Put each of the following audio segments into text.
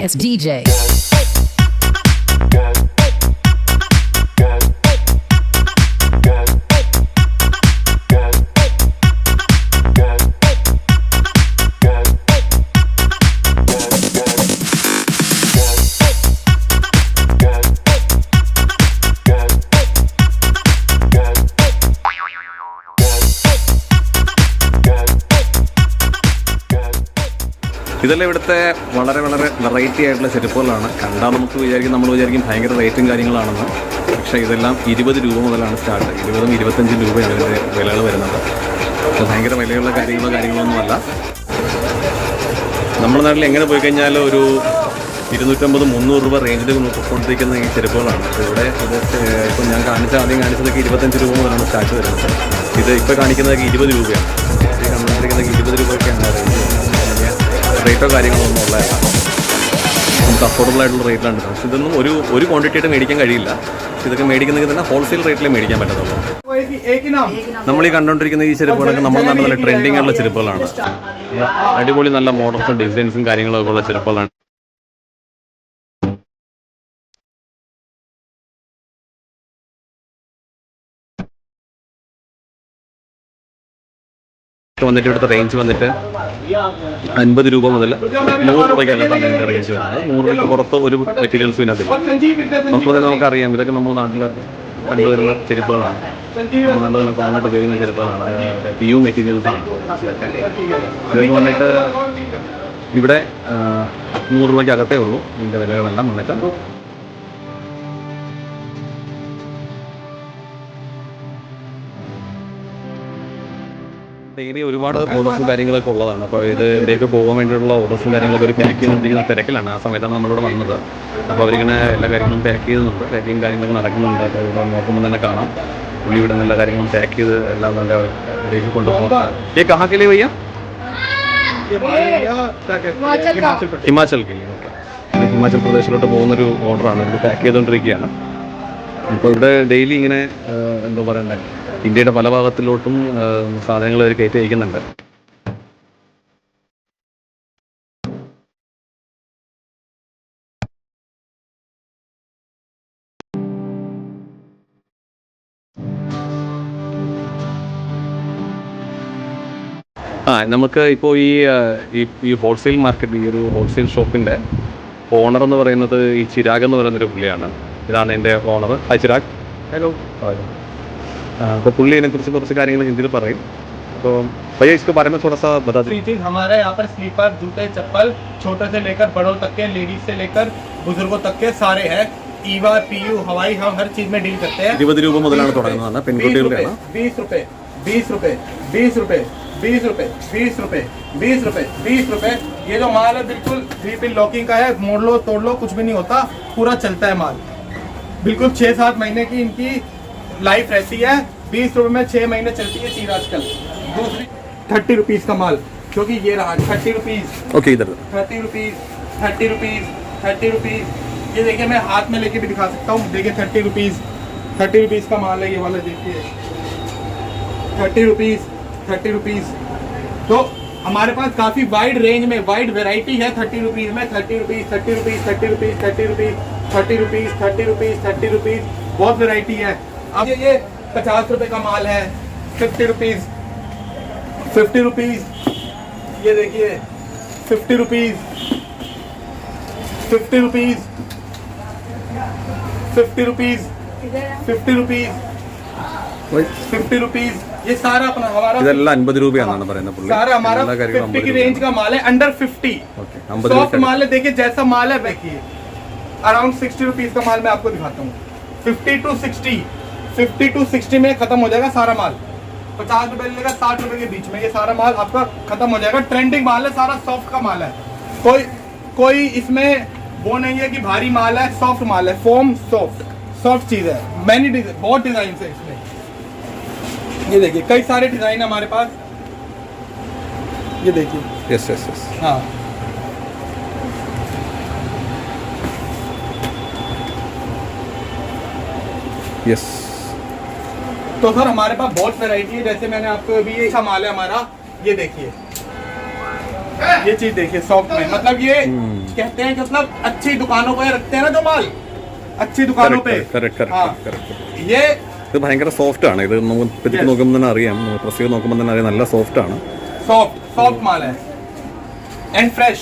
ass DJ. ഇതെല്ലാം ഇവിടുത്തെ വളരെ വളരെ വെറൈറ്റി ആയിട്ടുള്ള ചെരുപ്പുകളാണ്. കണ്ടാൽ നമ്മൾ വിചാരിക്കും ഭയങ്കര റേറ്റും കാര്യങ്ങളാണെന്ന്. പക്ഷേ ഇതെല്ലാം 20 രൂപ മുതലാണ് സ്റ്റാർട്ട്. 20 25 രൂപയാണ് ഇതിൻ്റെ വിലകൾ വരുന്നത്. അപ്പോൾ ഭയങ്കര വിലയുള്ള കാര്യങ്ങളൊന്നുമല്ല. നമ്മുടെ നാട്ടിൽ എങ്ങനെ പോയി കഴിഞ്ഞാൽ ഒരു 250-300 രൂപ റേഞ്ചിൽ കൊടുത്തിരിക്കുന്ന ഈ ചെരുപ്പുകളാണ്. ഇവിടെ ഇത് ഇപ്പോൾ ഞാൻ ആദ്യം കാണിച്ചതൊക്കെ 25 രൂപ മുതലാണ് സ്റ്റാർട്ട് വരുന്നത്. ഇത് ഇപ്പോൾ കാണിക്കുന്നതൊക്കെ 20 രൂപയാണ്. കണ്ടുകൊണ്ടിരിക്കുന്നതൊക്കെ 20 രൂപയൊക്കെയാണ് റേറ്റോ കാര്യങ്ങളൊന്നും ഉള്ളതല്ല. നമുക്ക് അഫോർഡബിൾ ആയിട്ടുള്ള റേറ്റിലാണ്. പക്ഷേ ഇതൊന്നും ഒരു ക്വാണ്ടിറ്റി ആയിട്ട് മേടിക്കാൻ കഴിയില്ല. ഇതൊക്കെ മേടിക്കുന്നെങ്കിൽ തന്നെ ഹോൾസെയിൽ റേറ്റിലേ മേടിക്കാൻ പറ്റത്തുള്ളൂ. നമ്മൾ ഈ കണ്ടുകൊണ്ടിരിക്കുന്ന ഈ ചെരുപ്പുകളൊക്കെ നമ്മുടെ നാട്ടിലെ ട്രെൻഡിങ് ആയിട്ടുള്ള ചെരുപ്പുകളാണ്. അടിപൊളി നല്ല മോഡൽസും ഡിസൈൻസും കാര്യങ്ങളൊക്കെ ഉള്ള ചെരുപ്പുകളാണ്. വന്നിട്ട് ഇവിടുത്തെ റേഞ്ച് വന്നിട്ട് 50 രൂപ മുതൽ 100 രൂപയ്ക്കകത്താണ് ഇതിൻ്റെ റേഞ്ച് വരുന്നത്. 100 രൂപയ്ക്ക് പുറത്ത് ഒരു മെറ്റീരിയൽസും ഇതിനകത്തില്ല. നമുക്കറിയാം ഇതൊക്കെ നമ്മുടെ നാട്ടിൽ കണ്ടുവരുന്ന ചെരുപ്പുകളാണ്. നല്ല കോമണായിട്ട് ഉപയോഗിക്കുന്ന ചെരുപ്പുകളാണ്. PU മെറ്റീരിയൽസാണ്. ഇതൊക്കെ വന്നിട്ട് ഇവിടെ 100 രൂപയ്ക്കകത്തേ ഉള്ളൂ ഇതിൻ്റെ വിലകളെല്ലാം വന്നിട്ട്. ഡെയിലി ഒരുപാട് ഓർഡേഴ്സും കാര്യങ്ങളൊക്കെ ഉള്ളതാണ്. അപ്പോൾ ഇതിലേക്ക് പോകാൻ വേണ്ടിയിട്ടുള്ള ഓർഡേഴ്സും കാര്യങ്ങളൊക്കെ ഒരു പാക്ക് ചെയ്തുകൊണ്ടിരിക്കുന്ന തിരക്കിലാണ്. ആ സമയത്താണ് നമ്മളിവിടെ വന്നത്. അപ്പോൾ അവരിങ്ങനെ എല്ലാ കാര്യങ്ങളും പാക്ക് ചെയ്യുന്നുണ്ട്. പാക്കിങ് കാര്യങ്ങളൊക്കെ നടക്കുന്നുണ്ട്. അപ്പോൾ ഇവിടെ നോക്കുമ്പോൾ തന്നെ കാണാം പുള്ളി ഇവിടെ നല്ല കാര്യങ്ങളും പാക്ക് ചെയ്ത് എല്ലാം നല്ല ഇതിലേക്ക് കൊണ്ടുപോകാം. ഈ കഹാക്കിലേ വയ്യ ഹിമാചൽ ഹിമാചൽ പ്രദേശിലോട്ട് പോകുന്നൊരു ഓർഡറാണ്. ഇത് പാക്ക് ചെയ്തുകൊണ്ടിരിക്കുകയാണ്. അപ്പോൾ ഇവിടെ ഡെയിലി ഇങ്ങനെ എന്താ പറയണ്ടേ, ഇന്ത്യയുടെ പല ഭാഗത്തിലോട്ടും സാധനങ്ങൾ അവർ കയറ്റി അയക്കുന്നുണ്ട്. നമുക്ക് ഇപ്പോൾ ഈ ഹോൾസെയിൽ മാർക്കറ്റ്, ഈ ഒരു ഹോൾസെയിൽ ഷോപ്പിൻ്റെ ഓണർ എന്ന് പറയുന്നത് ഈ ചിരാഗ് എന്ന് പറയുന്നൊരു പുള്ളിയാണ്. ഇതാണ് എൻ്റെ ഓണർ. ഹായ് ചിരാഗ്. ഹലോ. तो पुल्ली ने कुछ കാര്യങ്ങൾ ഹിന്ദിയിൽ പറയും. तो भैया इसके बारे में थोड़ा सा बता दीजिए. हमारे यहाँ पर स्लीपर, जूते, चप्पल छोटे से लेकर बड़ों तक के, लेडीज से लेकर बुजुर्गों तक के सारे हैं. ईवा, PU, हवाई, हम हर चीज में डील करते हैं. 20 രൂപ മുതലാണ് തുടങ്ങുന്നതാണ്. പെൺകുട്ടികളുടെയാണ്. 20 रुपए 20 रुपए 20 रुपए 20 रुपए 20 रुपए 20 रुपए 20 रुपए. ये जो माल है बिल्कुल 3 पिन लॉकिंग का है. मोड़ लो तोड़ लो कुछ भी नहीं होता, पूरा चलता है माल. बिल्कुल 6-7 महीने की इनकी लाइफ रहती है. 20 रुपए में 6 महीने चलती है चीज आजकल. दूसरी 30 रुपीज का माल, क्योंकि ये रहा 30 रुपीज. ओके, इधर 30 रुपीज 30 रुपीज 30 रुपीज. ये देखिए मैं हाथ में लेके भी दिखा सकता हूँ. देखिए 30 रुपीज का माल है ये वाला. देखिए 30 रुपीज. तो हमारे पास काफी वाइड रेंज में वाइड वेराइटी है. 30 रुपीज में 30 rupees 30 rupees 30 rupees 30 rupees 30 rupees 30 rupees 30 rupees. बहुत वेराइटी है. अब ये 50 रुपए का माल है. 50 रुपीज 50 रुपीज. ये देखिए 50 rupees 50 rupees 50 rupees 50 rupees 50 rupees. ये सारा अपना हमारा ഇതെല്ലാം 50 രൂപയാണെന്നാണ് പറയുന്നത് പുള്ളി. सारा हमारा 50 की रेंज का माल है. अंडर 50 सॉफ्ट माल है. देखिए जैसा माल है देखिए अराउंड 60 रुपीज का माल मैं आपको दिखाता हूँ. 50 to 60 में खत्म हो जाएगा सारा माल. 50 रुपए लेगा 60 रुपए के बीच में ये सारा माल आपका खत्म हो जाएगा. ट्रेंडिंग माल है, सारा सॉफ्ट का माल है. कोई इसमें वो नहीं है कि भारी माल है. सॉफ्ट माल है. फोम सॉफ्ट चीज है. मैनी बहुत डिजाइन है इसमें. ये देखिए कई सारे डिजाइन है हमारे पास. ये देखिए. यस. हाँ यस. तो सर हमारे पास बहुत वैरायटी है. जैसे मैंने आपको अभी अच्छा माल है हमारा. ये देखिए ये चीज देखिए सॉफ्ट में, मतलब ये कहते हैं कि मतलब अच्छी दुकानों पे रखते हैं ना जो माल, अच्छी दुकानों पे। हाँ, ये ഇത് ഭയങ്കര സോഫ്റ്റ് ആണ്. ഇത് നമുക്ക് പിടിച്ച് നോക്കുമ്പോൾ തന്നെ അറിയാം, പ്രസ് ചെയ്ത് നോക്കുമ്പോൾ തന്നെ അറിയാം, നല്ല സോഫ്റ്റ് ആണ്. सॉफ्ट माल है and fresh,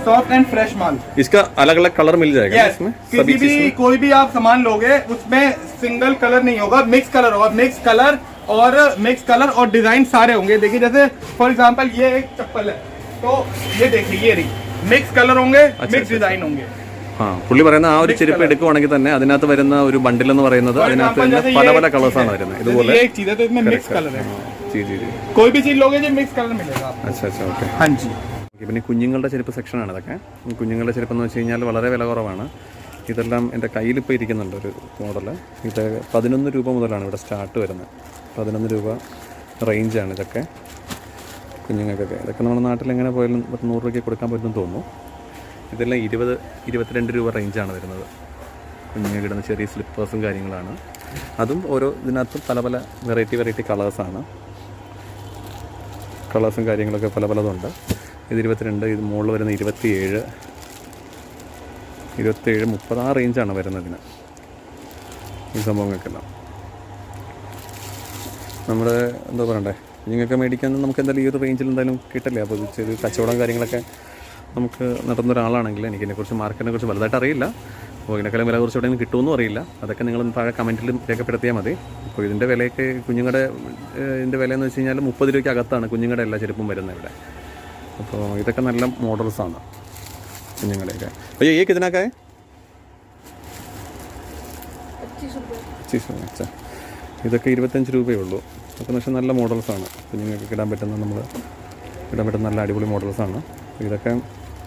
soft and fresh माल. इसका अलग अलग कलर मिल जाएगा इसमें? किसी भी कोई भी आप सामान लोगे उसमें सिंगल कलर नहीं होगा, मिक्स कलर होगा. मिक्स कलर और डिजाइन सारे होंगे. देखिए जैसे फॉर एग्जांपल ये एक चप्पल है, तो ये देखिए ये रही, मिक्स कलर होंगे, मिक्स डिजाइन होंगे. ആ പുള്ളി പറയുന്ന ആ ഒരു ചെരുപ്പ് എടുക്കുവാണെങ്കിൽ തന്നെ അതിനകത്ത് വരുന്ന ഒരു ബണ്ടിൽ എന്ന് പറയുന്നത് അതിനകത്ത് തന്നെ പല പല കളേഴ്സ് ആണ് വരുന്നത്. ഇതുപോലെ कोई भी चीज लोगे मिक्स कलर मिलेगा. अच्छा अच्छा ओके. हाँ जी. പിന്നെ കുഞ്ഞുങ്ങളുടെ ചെരുപ്പ് സെക്ഷനാണ് ഇതൊക്കെ. കുഞ്ഞുങ്ങളുടെ ചെരുപ്പ് എന്ന് വെച്ച് കഴിഞ്ഞാൽ വളരെ വില കുറവാണ്. ഇതെല്ലാം എൻ്റെ കയ്യിലിപ്പോൾ ഇരിക്കുന്നുണ്ട് ഒരു മോഡൽ. ഇത് 11 രൂപ മുതലാണ് ഇവിടെ സ്റ്റാർട്ട് വരുന്നത്. 11 രൂപ റേഞ്ചാണ് ഇതൊക്കെ കുഞ്ഞുങ്ങൾക്കൊക്കെ. ഇതൊക്കെ നമ്മുടെ നാട്ടിൽ എങ്ങനെ പോയാലും 100 രൂപയ്ക്ക് കൊടുക്കാൻ പറ്റുമെന്ന് തോന്നുന്നു. ഇതെല്ലാം 20-22 രൂപ റേഞ്ചാണ് വരുന്നത്. കുഞ്ഞുങ്ങൾക്ക് ഇടുന്ന ചെറിയ സ്ലിപ്പേഴ്സും കാര്യങ്ങളാണ്. അതും ഓരോ ഇതിനകത്തും പല പല വെറൈറ്റി കളേഴ്സാണ്. കളേഴ്സും കാര്യങ്ങളൊക്കെ പല പലതുണ്ട്. ഇത് 22, ഇത് മുകളിൽ വരുന്ന 27, 30 ആ റേഞ്ചാണ് വരുന്നതിന് ഈ സംഭവങ്ങൾക്കെല്ലാം. നമ്മൾ എന്താ പറയണ്ടേ, കുഞ്ഞുങ്ങൾക്ക് മേടിക്കാൻ നമുക്ക് എന്തായാലും ഈ ഒരു റേഞ്ചിൽ എന്തായാലും കിട്ടില്ല. അപ്പോൾ ചെറിയ കച്ചവടം കാര്യങ്ങളൊക്കെ നമുക്ക് നടന്ന ഒരാളാണെങ്കിൽ എനിക്കിതിനെക്കുറിച്ച് മാർക്കറ്റിനെ കുറിച്ച് വലുതായിട്ട് അറിയില്ല. അപ്പോൾ ഇതിനേക്കാളും വില കുറച്ച് എവിടെയെങ്കിലും കിട്ടുമെന്നും അറിയില്ല. അതൊക്കെ നിങ്ങൾ താഴെ കമൻറ്റിലും രേഖപ്പെടുത്തിയാൽ മതി. അപ്പോൾ ഇതിൻ്റെ വിലയൊക്കെ കുഞ്ഞുങ്ങളുടെ ഇതിൻ്റെ വിലയെന്ന് വെച്ച് കഴിഞ്ഞാൽ 30 രൂപയ്ക്ക് അകത്താണ് കുഞ്ഞുങ്ങളുടെ എല്ലാ ചെരുപ്പും വരുന്നത് ഇവിടെ. അപ്പോൾ ഇതൊക്കെ നല്ല മോഡൽസാണ് കുഞ്ഞുങ്ങളുടെയൊക്കെ. അപ്പോൾ ഈ ഇതിനൊക്കെ 25 രൂപ. ഇതൊക്കെ 25 രൂപയേ ഉള്ളൂ. അതൊക്കെ എന്ന് വെച്ചാൽ നല്ല മോഡൽസാണ്. കുഞ്ഞുങ്ങൾക്ക് ഇടാൻ പറ്റുന്ന നല്ല അടിപൊളി മോഡൽസാണ്. ഇതൊക്കെ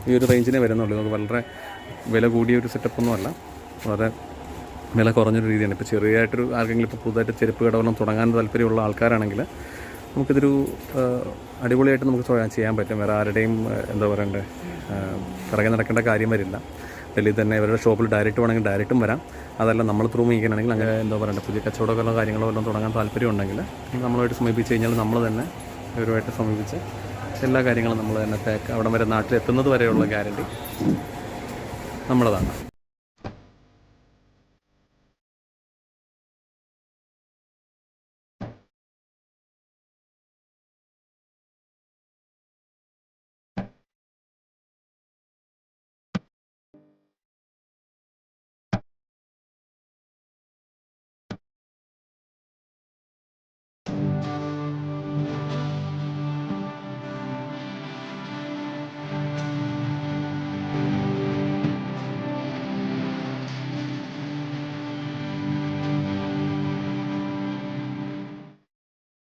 ഈ ഒരു റേഞ്ചിനെ വരുന്നുള്ളൂ. നമുക്ക് വളരെ വില കൂടിയ ഒരു സെറ്റപ്പൊന്നുമല്ല, വളരെ വില കുറഞ്ഞൊരു രീതിയാണ്. ഇപ്പോൾ ചെറിയതായിട്ടൊരു ആർക്കെങ്കിലും ഇപ്പോൾ പുതുതായിട്ട് ചെരുപ്പ് കടവെല്ലാം തുടങ്ങാൻ താല്പര്യമുള്ള ആൾക്കാരാണെങ്കിൽ നമുക്കിതൊരു അടിപൊളിയായിട്ട് നമുക്ക് ചെയ്യാൻ പറ്റും. വേറെ ആരുടെയും എന്താ പറയണ്ടേ പിറകെ നടക്കേണ്ട കാര്യം വരില്ല. ഡൽഹിയിൽ തന്നെ ഇവരുടെ ഷോപ്പിൽ ഡയറക്റ്റ് വേണമെങ്കിൽ ഡയറക്റ്റും വരാം. അതല്ല നമ്മൾ ത്രൂ മേടിക്കുകയാണെങ്കിൽ അങ്ങനെ എന്താ പറയണ്ടേ പുതിയ കച്ചവടങ്ങളോ കാര്യങ്ങളോ എല്ലാം തുടങ്ങാൻ താല്പര്യം ഉണ്ടെങ്കിൽ നമ്മളുമായിട്ട് സമീപിച്ച് കഴിഞ്ഞാൽ നമ്മൾ തന്നെ ഇവരുമായിട്ട് സമീപിച്ച് എല്ലാ കാര്യങ്ങളും നമ്മൾ തന്നെ പാക്ക് അവിടെ വരെ നാട്ടിലെത്തുന്നത് വരെയുള്ള ഗ്യാരണ്ടി നമ്മളതാണ്.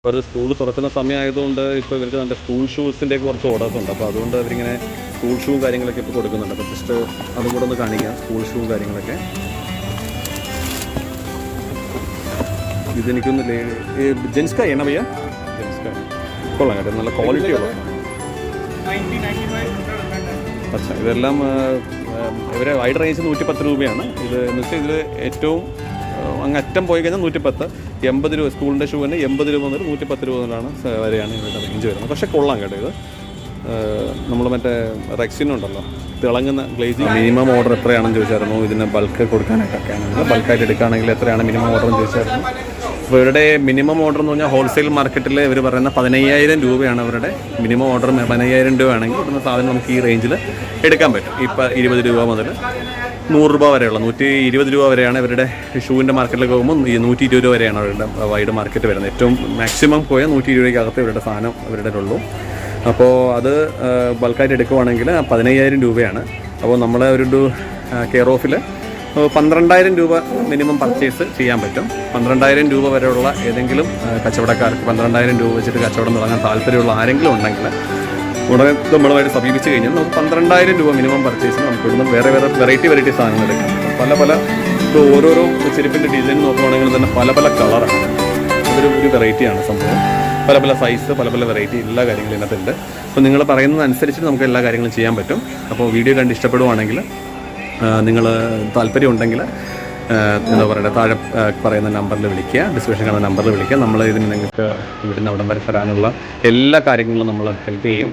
ഒരു സ്കൂൾ തുറക്കുന്ന സമയമായതുകൊണ്ട് ഇപ്പോൾ ഇവർക്ക് നല്ല സ്കൂൾ ഷൂസിൻ്റെ കുറച്ച് ഓർഡേഴ്സ് ഉണ്ട്. അപ്പോൾ അതുകൊണ്ട് അവരിങ്ങനെ സ്കൂൾ ഷൂ കാര്യങ്ങളൊക്കെ ഇപ്പോൾ കൊടുക്കുന്നുണ്ട്. അപ്പോൾ ജസ്റ്റ് അതും കൂടെ ഒന്ന് കാണിക്കാം, സ്കൂൾ ഷൂ കാര്യങ്ങളൊക്കെ. ഇതെനിക്കൊന്ന് ജെൻസ് കാ എണ്ണ ഭയ്യ, ജെൻസ് കാ കൊള്ളാം കേട്ടോ, നല്ല ക്വാളിറ്റി ഉള്ള. അച്ഛാ ഇതെല്ലാം ഇവരെ വൈഡ് റേഞ്ച് 110 രൂപയാണ്. ഇത് എന്ന് വെച്ചാൽ ഇതിൽ ഏറ്റവും അങ്ങറ്റം പോയി കഴിഞ്ഞാൽ 110, 80 രൂപ. സ്കൂളിൻ്റെ ഷൂ തന്നെ 80 രൂപ മുതൽ 110 രൂപ മുതലാണ് വരെയാണ് ഇവരുടെ റേഞ്ച് വരുന്നത്. പക്ഷേ കൊള്ളാം കേട്ടോ. ഇത് നമ്മൾ മറ്റേ റെക്സിനുണ്ടല്ലോ തിളങ്ങുന്ന ഗ്ലേസിങ്. മിനിമം ഓർഡർ എത്രയാണെന്ന് ചോദിച്ചായിരുന്നു ഇതിന് ബൾക്ക് കൊടുക്കാനായിട്ടൊക്കെയാണ്. ബൾക്കായിട്ട് എടുക്കുകയാണെങ്കിൽ എത്രയാണ് മിനിമം ഓർഡർ എന്ന് ചോദിച്ചായിരുന്നു. അപ്പോൾ ഇവരുടെ മിനിമം ഓർഡർ എന്ന് പറഞ്ഞാൽ ഹോൾസെയിൽ മാർക്കറ്റിൽ ഇവർ പറയുന്ന 15,000 രൂപയാണ് അവരുടെ മിനിമം ഓർഡർ. 15,000 രൂപയാണെങ്കിൽ ഇവിടുന്ന് സാധനം നമുക്ക് ഈ റേഞ്ചിൽ എടുക്കാൻ പറ്റും. ഇപ്പോൾ 20 രൂപ മുതൽ 100 രൂപ വരെയുള്ള 120 രൂപ വരെയാണ് ഇവരുടെ ഷൂവിൻ്റെ മാർക്കറ്റിലേക്ക് പോകുമ്പോൾ 120 രൂപ വരെയാണ് അവരുടെ വൈഡ് മാർക്കറ്റ് വരുന്നത്. ഏറ്റവും മാക്സിമം പോയാൽ 120 രൂപയ്ക്കകത്ത് ഇവരുടെ സാധനം ഇവരുടെ ഉള്ളൂ. അപ്പോൾ അത് ബൾക്കായിട്ട് എടുക്കുവാണെങ്കിൽ 15,000 രൂപയാണ്. അപ്പോൾ നമ്മളെ ഒരു കെയർ ഓഫിൽ 12,000 രൂപ മിനിമം പർച്ചേസ് ചെയ്യാൻ പറ്റും. 12,000 രൂപ വരെയുള്ള ഏതെങ്കിലും കച്ചവടക്കാർക്ക് 12,000 രൂപ വെച്ചിട്ട് കച്ചവടം തുടങ്ങാൻ താല്പര്യമുള്ള ആരെങ്കിലും ഉണ്ടെങ്കിൽ ഉടനെ നമ്മളുമായിട്ട് സമീപിച്ച് കഴിഞ്ഞാൽ നമുക്ക് 12,000 രൂപ മിനിമം പർച്ചേസിന് നമുക്ക് ഇവിടുന്ന് വേറെ വെറൈറ്റി സാധനങ്ങൾ എടുക്കാം. പല ഇപ്പോൾ ഓരോരോ ചെരുപ്പിൻ്റെ ഡിസൈൻ നോക്കുകയാണെങ്കിൽ തന്നെ പല കളറാണ്. അതൊരു വെറൈറ്റിയാണ് സംഭവം. പല സൈസ്, പല വെറൈറ്റി എല്ലാ കാര്യങ്ങളും ഇതിനകത്തുണ്ട്. അപ്പോൾ നിങ്ങൾ പറയുന്നതനുസരിച്ച് നമുക്ക് എല്ലാ കാര്യങ്ങളും ചെയ്യാൻ പറ്റും. അപ്പോൾ വീഡിയോ കണ്ട് ഇഷ്ടപ്പെടുവാണെങ്കിൽ നിങ്ങൾ താല്പര്യമുണ്ടെങ്കിൽ എന്താ പറയുക താഴെ പറയുന്ന നമ്പറിൽ വിളിക്കുക, ഡിസ്ക്രിപ്ഷൻ കാണുന്ന നമ്പറിൽ വിളിക്കുക. നമ്മൾ ഇതിന് നിങ്ങൾക്ക് ഇവിടുന്ന് അവിടം വരെ തരാനുള്ള എല്ലാ കാര്യങ്ങളും നമ്മൾ ഹെൽപ്പ് ചെയ്യും.